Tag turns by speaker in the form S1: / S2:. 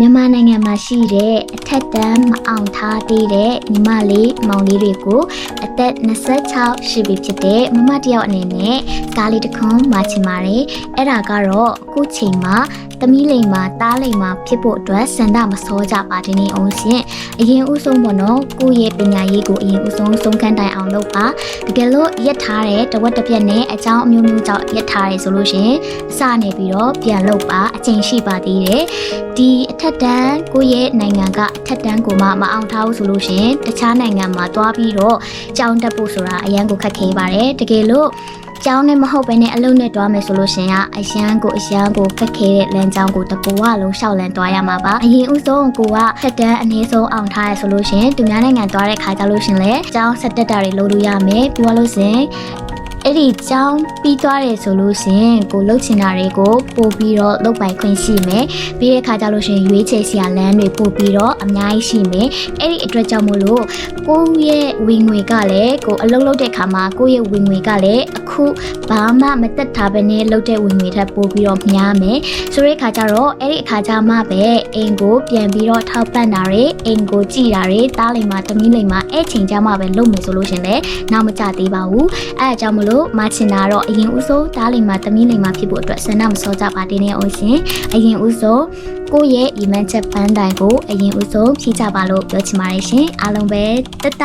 S1: မြန်မာနိုင်ငံမှာရှိတဲ့အထက်တန်းမအောင်ထားသေးတဲ့ညီမလေးမောင်လေးတွေကိုအသက်26ရှိပြီဖြစ်တဲ့မမတယောက်အနေနဲ့ကားလေးတစ်ခွန်းမှာချင်ပါတယ်အဲ့ဒါကတော့အခုချိန်မှာသမီးလိမ်မှာတားလိမ်မှာဖြစ်ဖို့အတွက်စန္ဒမစောကြပါတင်နေအောင်ရှင်အရင်ဦးဆုံးပေါ့နော်ကိုယ့်ရဲ့ပညာရေးကိုအရင်ဦးဆုံးဆုံးခန်းတိုင်အောင်လုပ်ပါတကယ်လို့ရက်ထားတဲ့တဝက်တစ်ပြက်နဲ့အကြောင်းအမျိုးမျိုးကြောင့်ရက်ထားတယ်ဆိုလို့ရှင်အစနေပြီးတော့ပြန်လုပ်ပါအချိန်ရှိပါသေးတယ်ဒီအထက်တန်းကိုယ့်ရဲ့နိုင်ငံကအထက်တန်းကိုမှမအောင်ထားဘူးဆိုလို့ရှင်တခြားနိုင်ငံမှာသွားပြီးတော့ကြောင်းတက်ဖို့ဆိုတာအရန်ကိုခက်ခဲပါတယ်တကယ်လို့ကျောင်းနဲ့မဟုတ်ဘဲနဲ့အလုံးနဲ့တွားမယ်ဆိုလို့ရှင်ကအရန်ကိုခက်ခဲတဲ့လမ်းကြောင်းကိုတကူဝလုံးရှောက်လန်းတွားရမှာပါအရင်ဦးဆုံးကိုကထက်တန်းအနည်းဆုံးအောင်ထားရဆိုလို့ရှင်သူများနိုင်ငံတွားတဲ့ခါကြလို့ရှင်လေကျောင်းဆက်တက်တာတွေလုပ်လို့ရမယ်ပြီးတော့လို့ရှင်အဲ့ဒီကျောင်းပြီးသွားတယ်ဆိုလို့ရှင်ကိုလှုပ်ချင်တာတွေကိုပို့ပြီးတော့လုပ်ပိုင်ခွင့်ရှိမယ်ပြီးတဲ့ခါကျလို့ရှင်ရွေးချယ်စရာလမ်းတွေပို့ပြီးတော့အများကြီးရှိမယ်အဲ့ဒီအတွက်ကြောင့်မို့လို့ကိုယ့်ရဲ့ဝင်ငွေကလည်းကိုအလုပ်လုပ်တဲ့ခါမှာကိုယ့်ရဲ့ဝင်ငွေကလည်းအခုဘာမှမတက်ထားဘဲနဲ့လုပ်တဲ့ဝင်ငွေထက်ပို့ပြီးတော့များမယ်ဆိုတဲ့ခါကျတော့အဲ့ဒီအခါကျမှပဲအိမ်ကိုပြန်ပြီးတော့ထောက်ပံ့တာတွေအိမ်ကိုကြည်တာတွေတားလိမ်မှာတမီးလိမ်မှာအဲ့ချိန်ကျမှပဲလုပ်မယ်ဆိုလို့ရှင်လေနောက်မကြသေးပါဘူးအဲ့အကြောင်းမလို့မချင်တာတော့အရင်ဦးဆုံးတားလိမ်မှာတမီးလိမ်မှာဖြစ်ဖို့အတွက်ဆန္ဒမစောကြပါသေးနဲ့အောင်ရှင်အရင်ဦးဆုံးကိုယ့်ရဲ့အီမန်ချက်ပန်းတိုင်ကိုအရင်ဦးဆုံးဖြည့်ကြပါလို့ပြောချင်ပါတယ်ရှင်အားလုံးပဲတတ